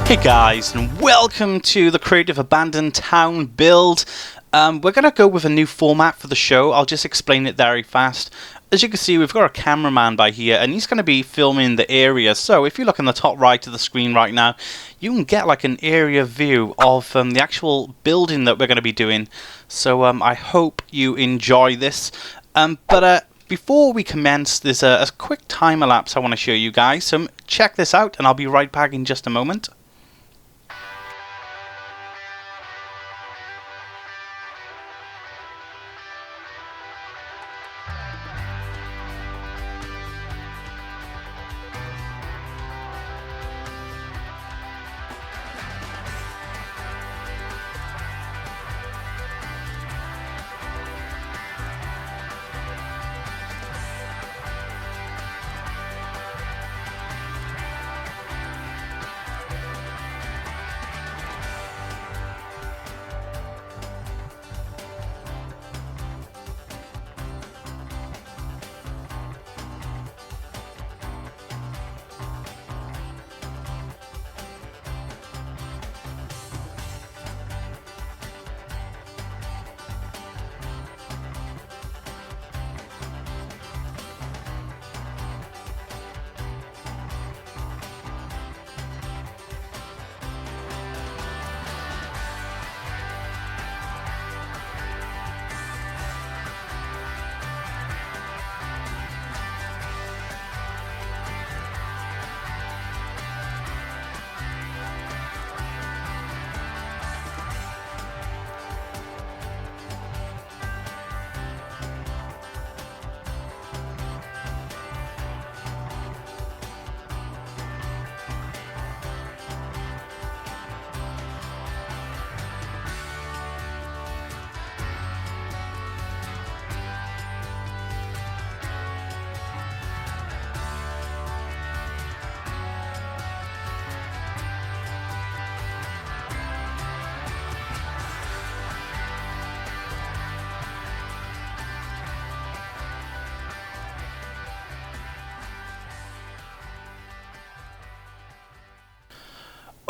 Hey guys, and welcome to the Creative Abandoned Town build. We're going to go with a new format for the show. I'll just explain it very fast. As you can see, we've got a cameraman by here, and he's going to be filming the area. So if you look in the top right of the screen right now, you can get like an area view of the actual building that we're going to be doing. So I hope you enjoy this. Before we commence, there's a quick time lapse I want to show you guys. So check this out, and I'll be right back in just a moment.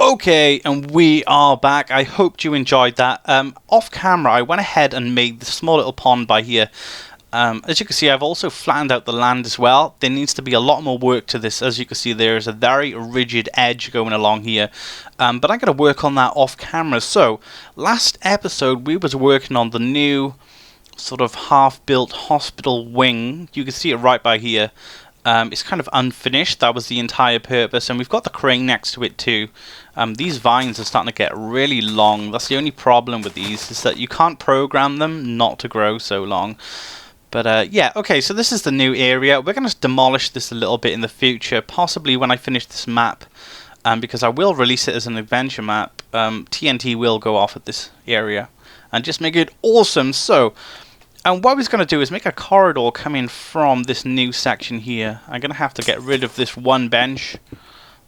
Okay, and we are back. I hope you enjoyed that. Off camera, I went ahead and made this small little pond by here. As you can see, I've also flattened out the land as well. There needs to be a lot more work to this. As you can see, there is a very rigid edge going along here. But I'm going to work on that off camera. So, last episode, we was working on the new sort of half-built hospital wing. You can see it right by here. It's kind of unfinished. That was the entire purpose, and we've got the crane next to it too. These vines are starting to get really long. That's the only problem with these, is that you can't program them not to grow so long. But yeah, okay, so this is the new area. We're going to demolish this a little bit in the future, possibly when I finish this map, because I will release it as an adventure map. TNT will go off at this area and just make it awesome. So and what I was going to do is make a corridor coming from this new section here. I'm going to have to get rid of this one bench.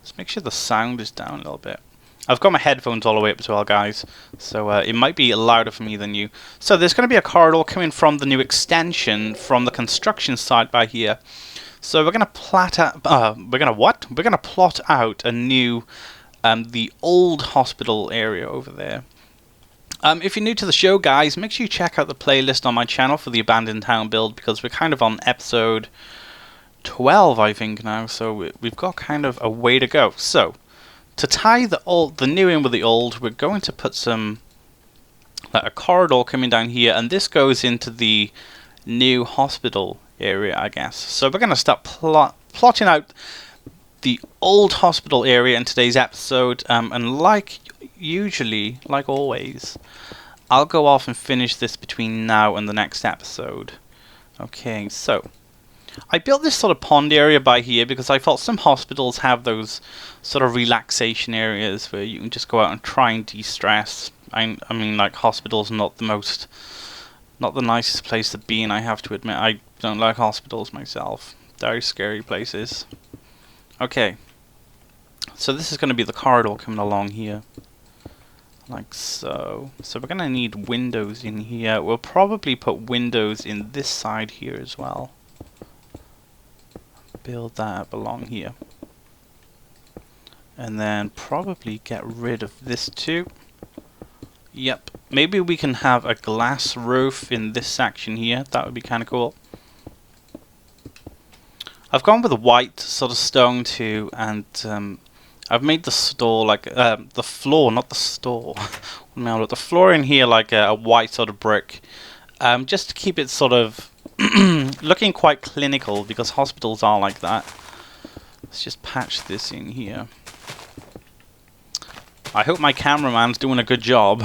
Let's make sure the sound is down a little bit. I've got my headphones all the way up as well, guys. So it might be louder for me than you. So there's going to be a corridor coming from the new extension from the construction site by here. So we're going to plot out... we're going to what? We're going to plot out a new... the old hospital area over there. If you're new to the show, guys, make sure you check out the playlist on my channel for the Abandoned Town build, because we're kind of on episode 12, I think, now, so we've got kind of a way to go. So, to tie the new in with the old, we're going to put some, like a corridor coming down here, and this goes into the new hospital area, I guess. So we're going to start plotting out the old hospital area in today's episode, and like always, I'll go off and finish this between now and the next episode. Okay, so I built this sort of pond area by here because I thought some hospitals have those sort of relaxation areas where you can just go out and try and de-stress. I mean, like, hospitals not the nicest place to be in, I have to admit. I don't like hospitals myself. Very scary places. Okay, so this is going to be the corridor coming along here, like so. So we're going to need windows in here. We'll probably put windows in this side here as well. Build that up along here. And then probably get rid of this too. Yep. Maybe we can have a glass roof in this section here. That would be kind of cool. I've gone with a white sort of stone too, and I've made the store like the floor, not the store. No, the floor in here like a white sort of brick, just to keep it sort of looking quite clinical, because hospitals are like that. Let's just patch this in here. I hope my cameraman's doing a good job.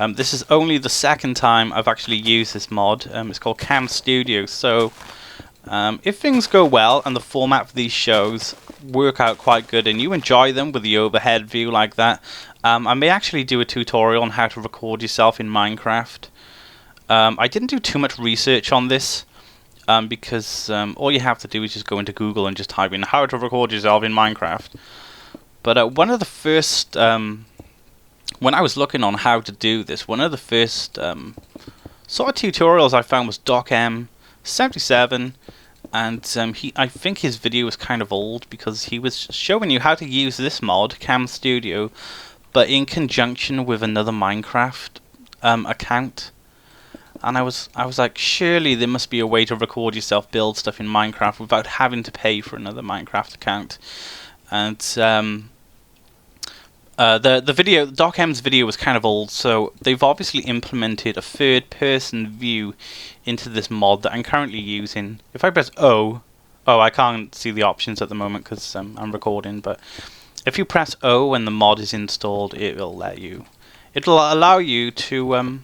This is only the second time I've actually used this mod. It's called Cam Studio, so if things go well and the format for these shows work out quite good and you enjoy them with the overhead view like that, I may actually do a tutorial on how to record yourself in Minecraft. I didn't do too much research on this, because all you have to do is just go into Google and just type in how to record yourself in Minecraft. But one of the first, when I was looking on how to do this, one of the first sort of tutorials I found was DocM77, and I think his video was kind of old, because he was showing you how to use this mod, Cam Studio, but in conjunction with another Minecraft account. And I was like, surely there must be a way to record yourself build stuff in Minecraft without having to pay for another Minecraft account. And the video, DocM's video, was kind of old, so they've obviously implemented a third-person view into this mod that I'm currently using. If I press O, I can't see the options at the moment because I'm recording, but if you press O when the mod is installed, it'll allow you to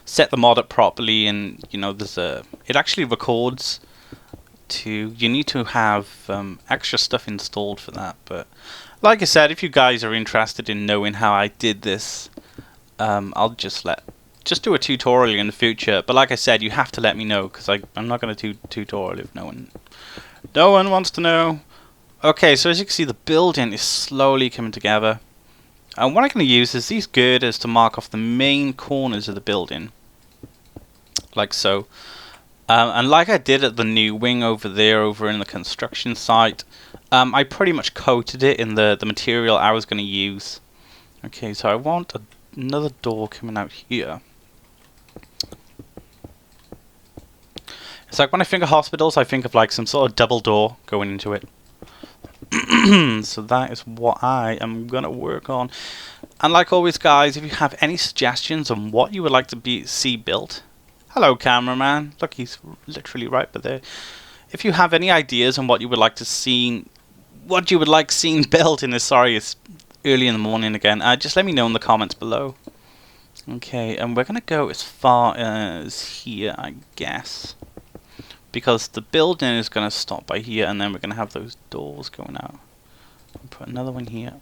set the mod up properly, and it actually records. You need to have extra stuff installed for that, but like I said, if you guys are interested in knowing how I did this, I'll just do a tutorial in the future. But like I said, you have to let me know, because I'm not going to do tutorial if no one wants to know. Okay, so as you can see, the building is slowly coming together, and what I'm going to use is these girders to mark off the main corners of the building, like so. And like I did at the new wing over in the construction site, I pretty much coated it in the material I was going to use. Okay, so I want another door coming out here. It's like when I think of hospitals, I think of like some sort of double door going into it. So that is what I am going to work on. And like always, guys, if you have any suggestions on what you would like to see built, hello, cameraman. Look, he's literally right there. If you have any ideas on what you would like seen built in this, sorry, it's early in the morning again. Just let me know in the comments below. Okay, and we're gonna go as far as here, I guess, because the building is gonna stop by here, and then we're gonna have those doors going out. I'll put another one here,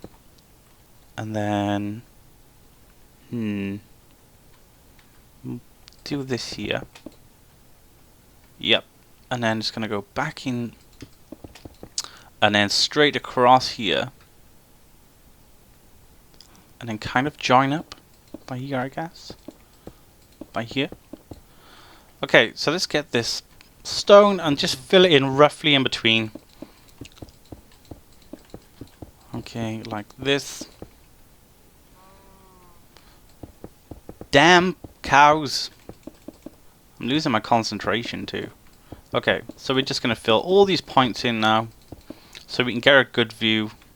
and then do this here. Yep. And then it's going to go back in, and then straight across here, and then kind of join up by here, I guess. By here. Okay, so let's get this stone and just fill it in roughly in between. Okay, like this. Damn cows. I'm losing my concentration too. Okay, so we're just going to fill all these points in now, so we can get a good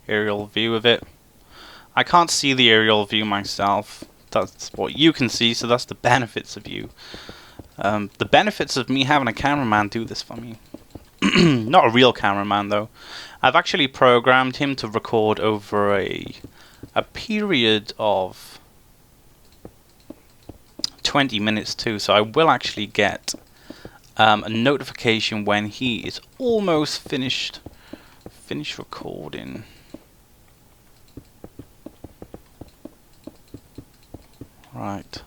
aerial view of it. I can't see the aerial view myself. That's what you can see, so that's the benefits of you. The benefits of me having a cameraman do this for me. Not a real cameraman though. I've actually programmed him to record over a period of 20 minutes too, so I will actually get a notification when he is almost finished recording. Right,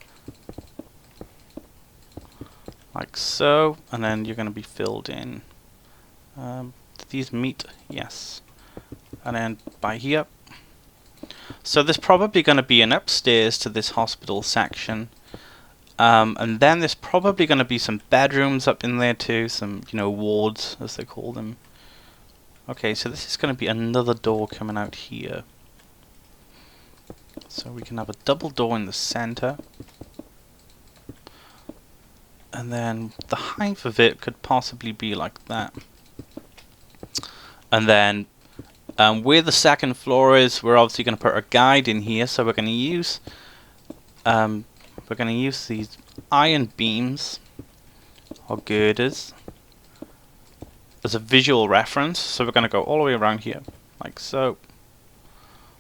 like so, and then you're going to be filled in. Do these meet? Yes. And then by here. So there's probably going to be an upstairs to this hospital section. And then there's probably going to be some bedrooms up in there too, some, wards as they call them. Okay, so this is going to be another door coming out here. So we can have a double door in the center. And then the height of it could possibly be like that. And then where the second floor is, we're obviously going to put a guide in here. So we're going to use these iron beams or girders as a visual reference. So we're going to go all the way around here, like so.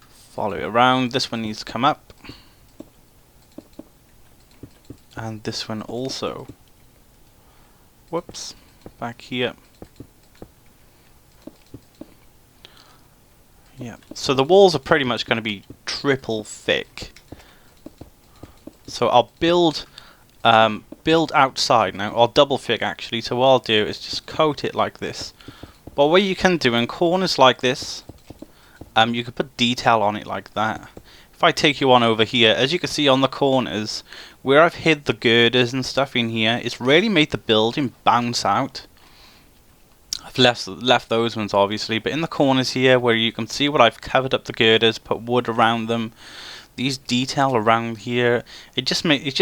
Follow it around. This one needs to come up, and this one also. Whoops, back here. Yeah, so the walls are pretty much going to be triple thick. So I'll build outside now, or double thick actually. So what I'll do is just coat it like this. But what you can do in corners like this, you could put detail on it like that. If I take you on over here, as you can see on the corners, where I've hid the girders and stuff in here, it's really made the building bounce out. I've left those ones obviously, but in the corners here, where you can see what I've covered up the girders, put wood around them, these detail around here, it just makes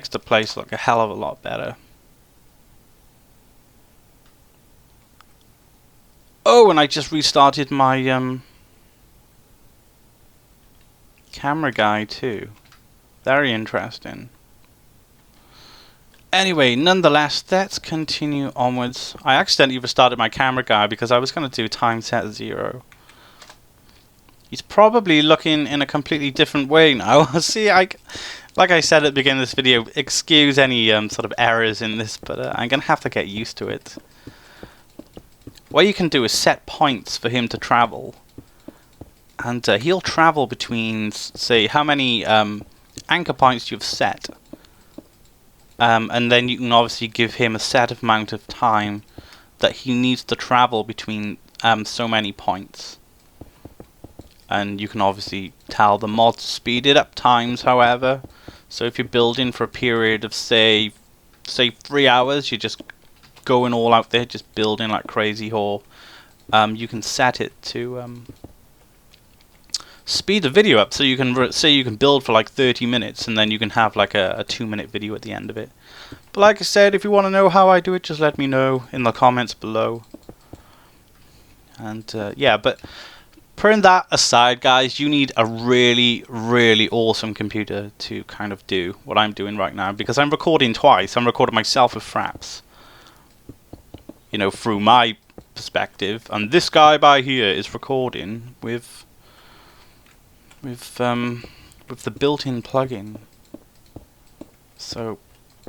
the place look a hell of a lot better. Oh, and I just restarted my camera guy too. Very interesting. Anyway, nonetheless, let's continue onwards. I accidentally restarted my camera guy because I was going to do time set 0. He's probably looking in a completely different way now. See, like I said at the beginning of this video, excuse any sort of errors in this, but I'm going to have to get used to it. What you can do is set points for him to travel. And he'll travel between, say, how many anchor points you've set. And then you can obviously give him a set amount of time that he needs to travel between so many points. And you can obviously tell the mod to speed it up times, however. So if you're building for a period of, say 3 hours, you're just going all out there, just building like crazy whore. You can set it to speed the video up, so you can say you can build for like 30 minutes, and then you can have like a 2-minute video at the end of it. But like I said, if you want to know how I do it, just let me know in the comments below. And yeah, but putting that aside, guys, you need a really, really awesome computer to kind of do what I'm doing right now, because I'm recording twice. I'm recording myself with fraps, you know, through my perspective, and this guy by here is recording with the built-in plugin. So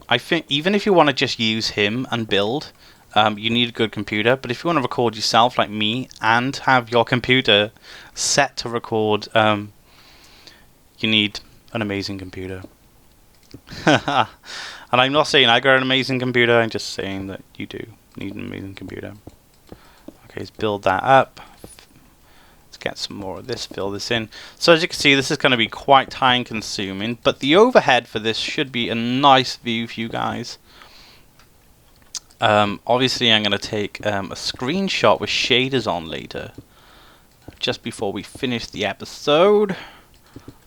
I think even if you want to just use him and build, you need a good computer. But if you want to record yourself like me and have your computer set to record, you need an amazing computer. And I'm not saying I got an amazing computer, I'm just saying that you do need an amazing computer. Okay, let's build that up. Let's get some more of this, fill this in. So as you can see, this is going to be quite time consuming, but the overhead for this should be a nice view for you guys. Obviously I'm going to take a screenshot with shaders on later, just before we finish the episode.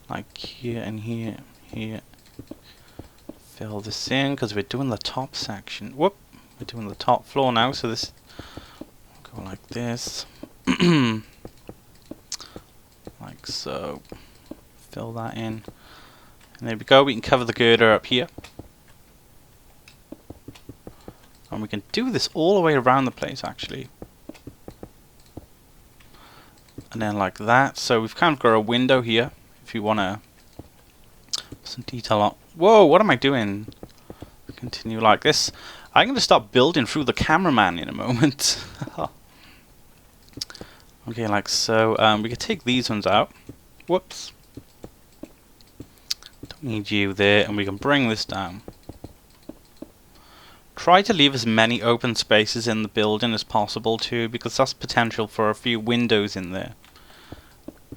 Like here and here, here. Fill this in, because we're doing the top section. Whoop! We're doing the top floor now, so this go like this. Like so. Fill that in. And there we go, we can cover the girder up here. And we can do this all the way around the place, actually. And then like that. So we've kind of got a window here, if you want to put some detail on. Whoa, what am I doing? Continue like this. I'm going to start building through the cameraman in a moment. Okay, like so. We can take these ones out. Whoops. Don't need you there. And we can bring this down. Try to leave as many open spaces in the building as possible too, because that's potential for a few windows in there.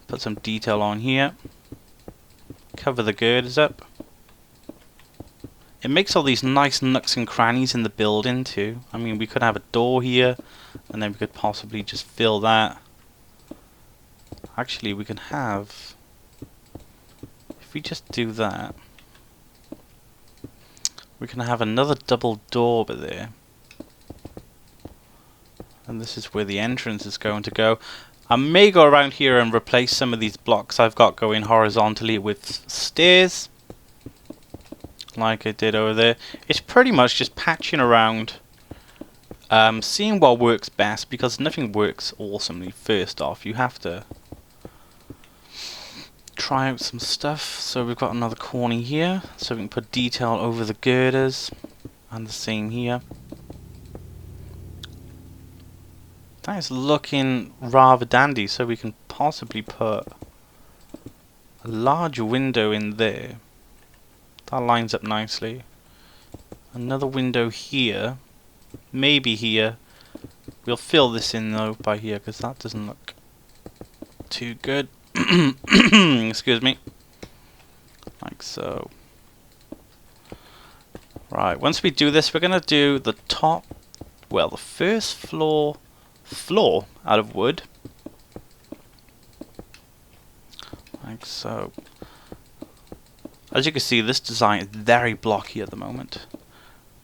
Put some detail on here. Cover the girders up. It makes all these nice nooks and crannies in the building too. I mean, we could have a door here, and then we could possibly just fill that. Actually, we can have, if we just do that, we can have another double door over there. And this is where the entrance is going to go. I may go around here and replace some of these blocks I've got going horizontally with stairs, like I did over there. It's pretty much just patching around, seeing what works best, because nothing works awesomely. First off, you have to try out some stuff. So we've got another corner here, so we can put detail over the girders, and the same here. That is looking rather dandy, so we can possibly put a large window in there. That lines up nicely. Another window here, maybe here. We'll fill this in though by here, because that doesn't look too good. Excuse me. Like so. Right, once we do this, we're going to do the top, well, the first floor out of wood, like so. As you can see, this design is very blocky at the moment.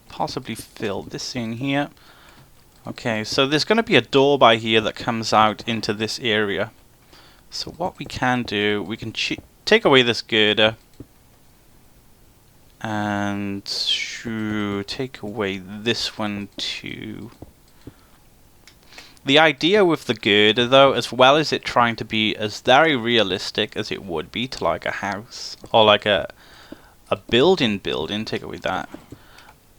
Possibly fill this in here. Okay, so there's going to be a door by here that comes out into this area. So what we can do, we can take away this girder and take away this one too. The idea with the girder though, as well as it trying to be as very realistic as it would be to like a house or like a building, take away that.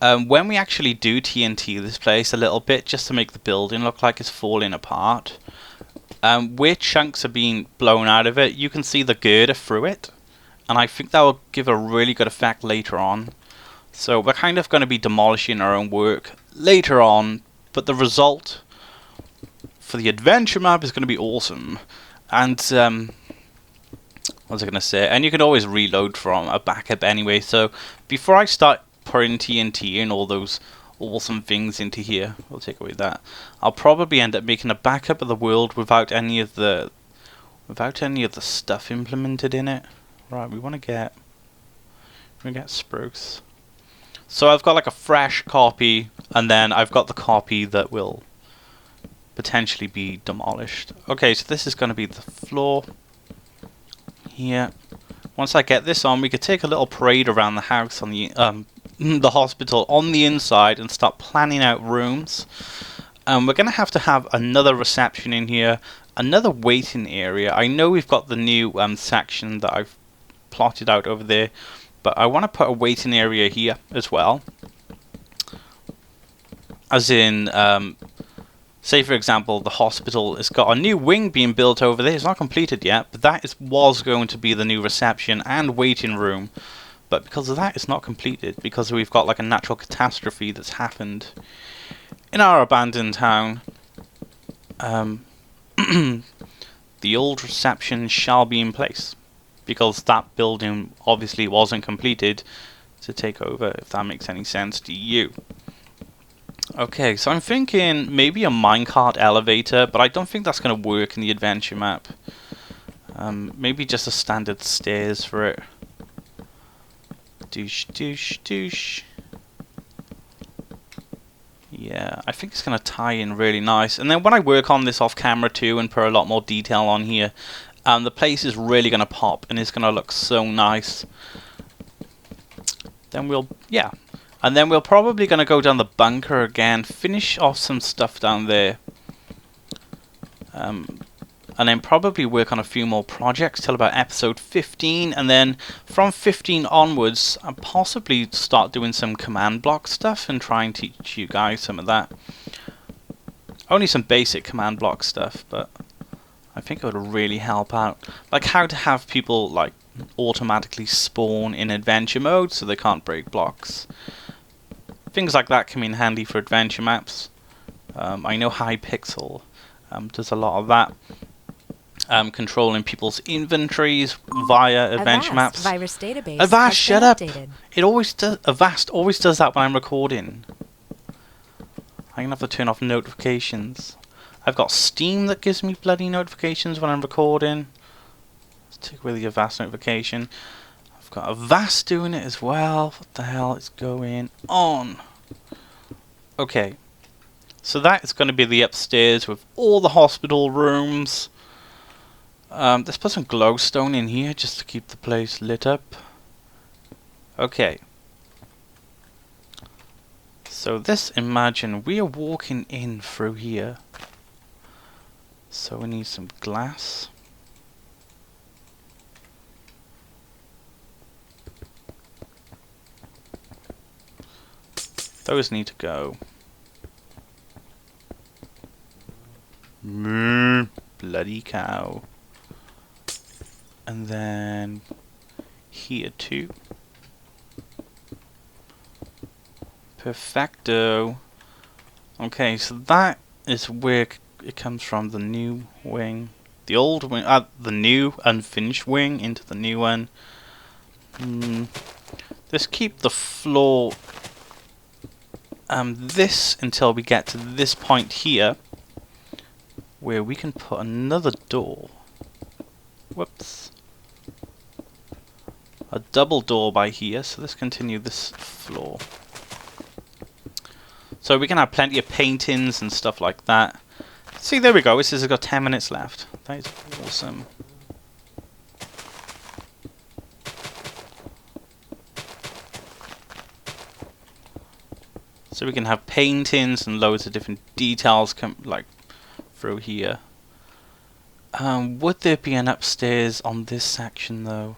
When we actually do TNT this place a little bit, just to make the building look like it's falling apart, where chunks are being blown out of it, you can see the girder through it, and I think that will give a really good effect later on. So we're kind of going to be demolishing our own work later on, but the result for the adventure map is going to be awesome. And what was I going to say? And you can always reload from a backup anyway. So before I start putting TNT and all those awesome things into here, we'll take away that. I'll probably end up making a backup of the world without any of the stuff implemented in it. Right, we want to get spruce. So I've got like a fresh copy, and then I've got the copy that will potentially be demolished. Okay, so this is going to be the floor here. Once I get this on, we could take a little parade around the house on the hospital on the inside and start planning out rooms. We're going to have another reception in here, another waiting area. I know we've got the new section that I've plotted out over there, but I want to put a waiting area here as well. As in, say for example, the hospital has got a new wing being built over there. It's not completed yet, but that was going to be the new reception and waiting room. But because of that, it's not completed, because we've got like a natural catastrophe that's happened in our abandoned town. The old reception shall be in place, because that building obviously wasn't completed to take over, if that makes any sense to you. Okay, so I'm thinking maybe a minecart elevator, but I don't think that's going to work in the adventure map. Maybe just a standard stairs for it. Douche, douche, douche. Yeah, I think it's going to tie in really nice. And then when I work on this off camera too and put a lot more detail on here, the place is really going to pop and it's going to look so nice. Then and then we're probably going to go down the bunker again, finish off some stuff down there. And then probably work on a few more projects till about episode 15, and then from 15 onwards I'll possibly start doing some command block stuff and try and teach you guys some of that. Only some basic command block stuff, but I think it would really help out. Like how to have people like automatically spawn in adventure mode so they can't break blocks. Things like that come in handy for adventure maps. I know Hypixel does a lot of that. controlling people's inventories via adventure maps. Virus database Avast, shut up! updated. It always does. Avast always does that when I'm recording. I'm gonna have to turn off notifications. I've got Steam that gives me bloody notifications when I'm recording. Let's take away the Avast notification. I've got Avast doing it as well. What the hell is going on? Okay. So that is going to be the upstairs with all the hospital rooms. Let's put some glowstone in here just to keep the place lit up. Okay. So this, imagine, we are walking in through here. So we need some glass. Those need to go. Bloody cow. And then here too. Perfecto. Okay, so that is where it comes from, the new wing. The old wing, the new unfinished wing into the new one. Let's keep the floor this until we get to this point here, where we can put another door. Whoops. A double door by here, so let's continue this floor. So we can have plenty of paintings and stuff like that. See, there we go. This has got 10 minutes left. That is awesome. So we can have paintings and loads of different details come like through here. Would there be an upstairs on this section though?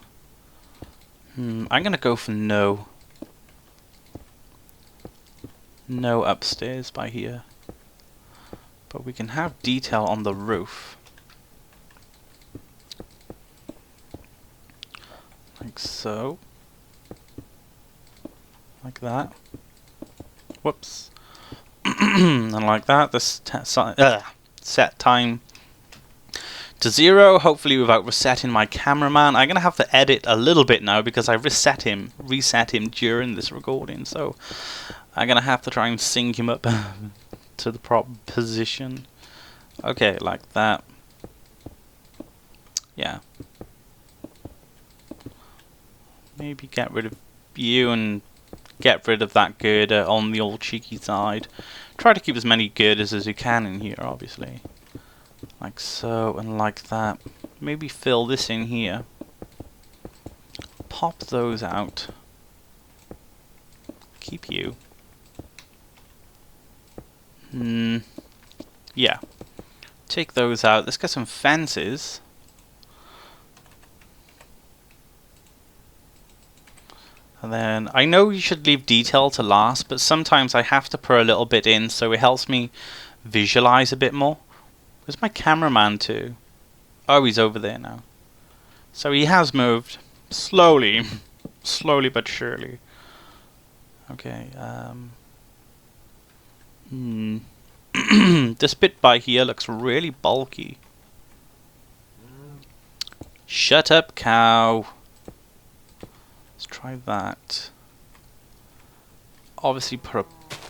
I'm gonna go for no. No upstairs by here. But we can have detail on the roof. Like so. Like that. Whoops. And like that. This set time to 0, hopefully without resetting my cameraman. I'm gonna have to edit a little bit now because I reset him during this recording, so I'm gonna have to try and sync him up to the proper position. Okay, like that. Yeah. Maybe get rid of you and get rid of that girder on the old cheeky side. Try to keep as many girders as you can in here, obviously. Like so, and like that. Maybe fill this in here. Pop those out. Keep you. Yeah. Take those out. Let's get some fences. And then, I know you should leave detail to last, but sometimes I have to put a little bit in so it helps me visualize a bit more. Where's my cameraman too? Oh, he's over there now. So he has moved. Slowly. Slowly but surely. Okay, this bit by here looks really bulky. Shut up, cow. Let's try that. Obviously put a...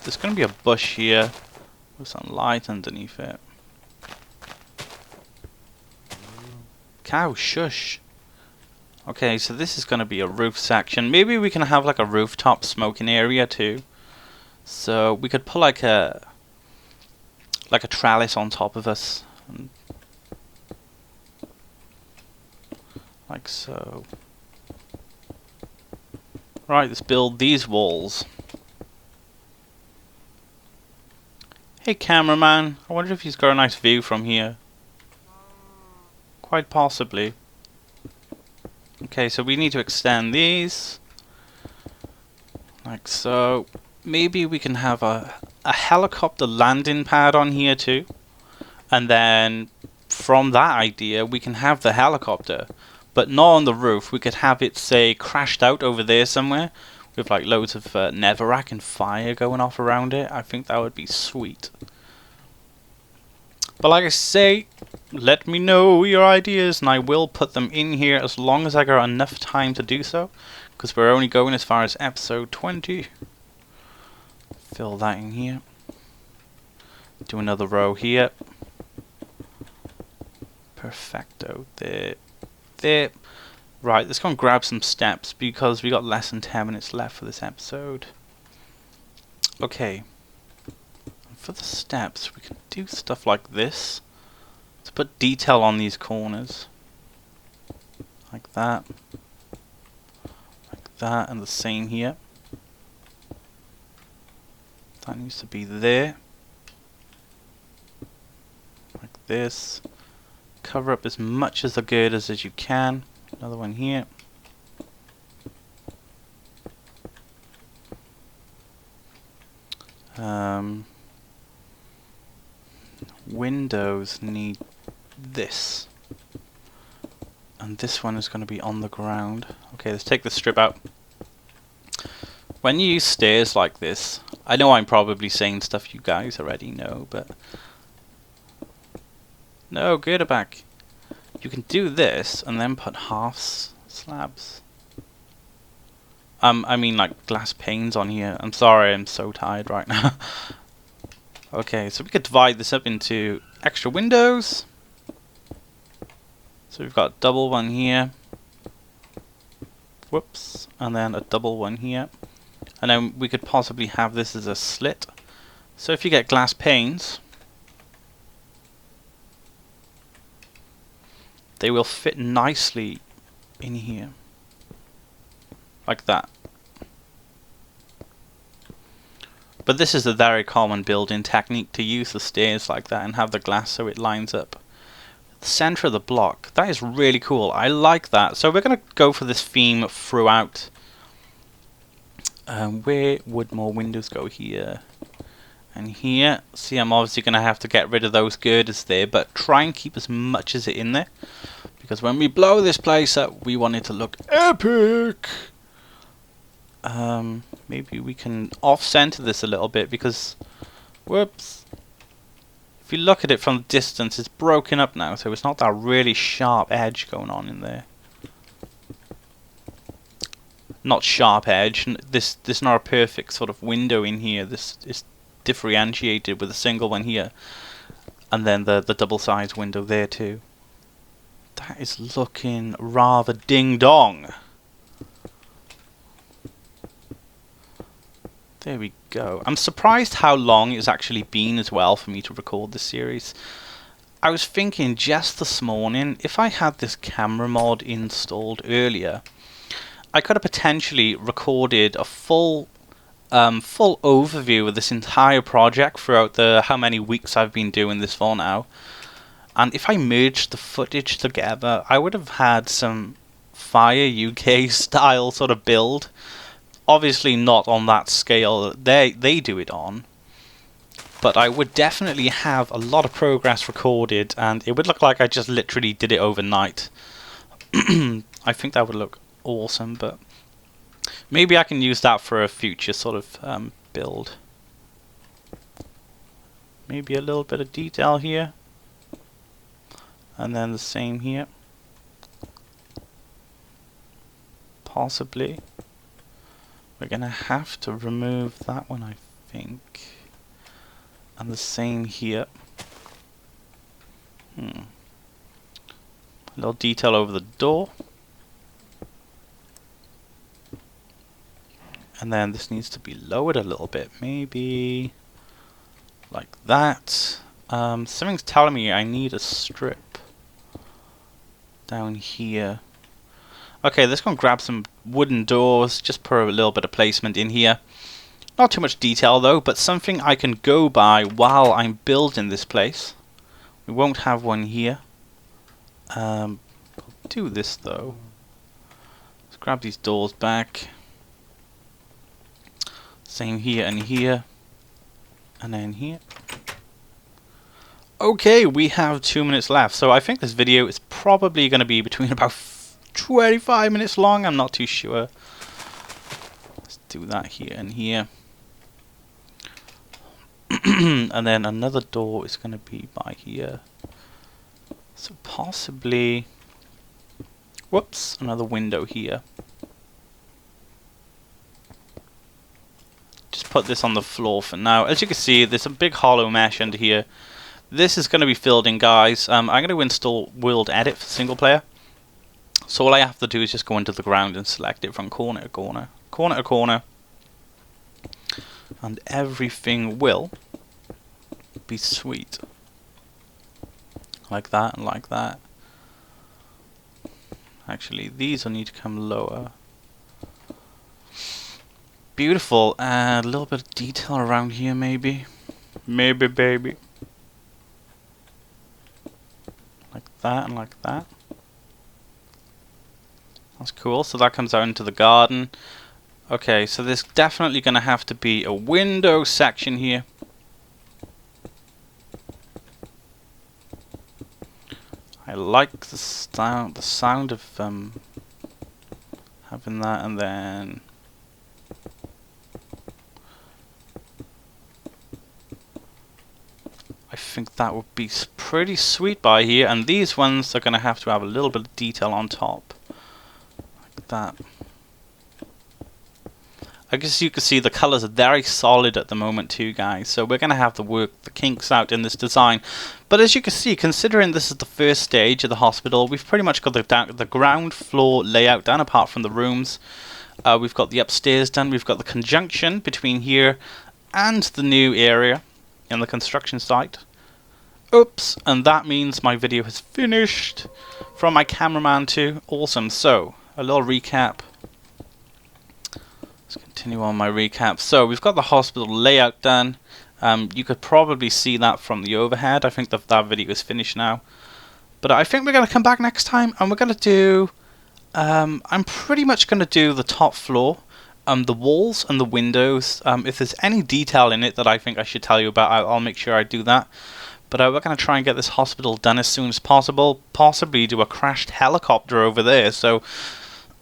There's going to be a bush here with some light underneath it. Cow, shush. Okay, so this is going to be a roof section. Maybe we can have like a rooftop smoking area too. So we could put like a trellis on top of us. Like so. Right, let's build these walls. Hey cameraman, I wonder if he's got a nice view from here. Quite possibly. Okay, so we need to extend these. Like so. Maybe we can have a helicopter landing pad on here too. And then from that idea we can have the helicopter. But not on the roof. We could have it, say, crashed out over there somewhere. With like loads of netherrack and fire going off around it. I think that would be sweet. But like I say, let me know your ideas and I will put them in here as long as I got enough time to do so. Because we're only going as far as episode 20. Fill that in here. Do another row here. Perfecto. There. There. Right, let's go and grab some steps because we got less than 10 minutes left for this episode. Okay. For the steps, we can do stuff like this to put detail on these corners. Like that. Like that, and the same here. That needs to be there. Like this. Cover up as much of the girders as you can. Another one here. Windows need this. And this one is going to be on the ground. Okay, let's take the strip out. When you use stairs like this, I know I'm probably saying stuff you guys already know, but... No, girder back. You can do this and then put half slabs. I mean like glass panes on here. I'm sorry, I'm so tired right now. Okay, so we could divide this up into extra windows. So we've got a double one here. Whoops. And then a double one here. And then we could possibly have this as a slit. So if you get glass panes, they will fit nicely in here. Like that. But this is a very common building technique to use the stairs like that and have the glass so it lines up. The center of the block. That is really cool. I like that. So we're going to go for this theme throughout. Where would more windows go? Here and here. See, I'm obviously going to have to get rid of those girders there, but try and keep as much as it in there. Because when we blow this place up, we want it to look epic. Maybe we can off-center this a little bit because, whoops. If you look at it from the distance, it's broken up now, so it's not that really sharp edge going on in there. Not sharp edge. This is not a perfect sort of window in here. This is differentiated with a single one here, and then the double-sized window there too. That is looking rather ding-dong. There we go. I'm surprised how long it's actually been as well for me to record this series. I was thinking just this morning, if I had this camera mod installed earlier, I could have potentially recorded a full overview of this entire project throughout the how many weeks I've been doing this for now. And if I merged the footage together, I would have had some Fire UK style sort of build. Obviously not on that scale they do it on, but I would definitely have a lot of progress recorded and it would look like I just literally did it overnight. I think that would look awesome, but maybe I can use that for a future sort of build. Maybe a little bit of detail here, and then the same here, possibly. We're going to have to remove that one, I think. And the same here. A little detail over the door. And then this needs to be lowered a little bit. Maybe like that. Something's telling me I need a strip down here. Okay, let's go and grab some wooden doors, just put a little bit of placement in here. Not too much detail though, but something I can go by while I'm building this place. We won't have one here. I'll do this though. Let's grab these doors back. Same here and here. And then here. Okay, we have 2 minutes left, so I think this video is probably going to be between about 25 minutes long, I'm not too sure. Let's do that here and here. And then another door is going to be by here. So possibly, whoops, another window here. Just put this on the floor for now. As you can see, there's a big hollow mesh under here. This is going to be filled in, guys. I'm going to install World Edit for single player. So all I have to do is just go into the ground and select it from corner to corner, corner to corner. And everything will be sweet. Like that and like that. Actually, these will need to come lower. Beautiful. And a little bit of detail around here, maybe. Maybe, baby. Like that and like that. That's cool. So that comes out into the garden. Okay, so there's definitely going to have to be a window section here. I like the sound of having that, and then I think that would be pretty sweet by here. And these ones are going to have a little bit of detail on top, like that. I guess you can see the colours are very solid at the moment too, guys. So we're going to have to work the kinks out in this design. But as you can see, considering this is the first stage of the hospital, we've pretty much got the ground floor layout done, apart from the rooms. We've got the upstairs done. We've got the conjunction between here and the new area in the construction site. Oops, and that means my video has finished from my cameraman too. Awesome. So, a little recap. Let's continue on my recap. So we've got the hospital layout done. You could probably see that from the overhead. I think that video is finished now. But I think we're going to come back next time and we're going to do... I'm pretty much going to do the top floor, the walls and the windows. If there's any detail in it that I think I should tell you about, I'll make sure I do that. But we're going to try and get this hospital done as soon as possible. Possibly do a crashed helicopter over there. So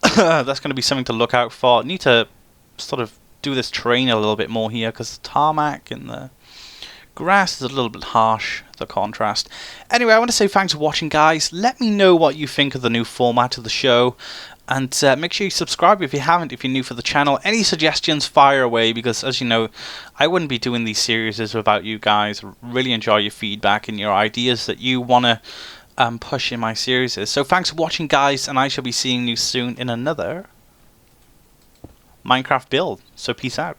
that's going to be something to look out for. Need to sort of do this terrain a little bit more here, because the tarmac and the grass is a little bit harsh, the contrast. Anyway, I want to say thanks for watching, guys. Let me know what you think of the new format of the show, and make sure you subscribe if you haven't, if you're new for the channel. Any suggestions, fire away, because as you know, I wouldn't be doing these series without you guys. Really enjoy your feedback and your ideas that you want to push in my series. So thanks for watching, guys, and I shall be seeing you soon in another Minecraft build. So peace out.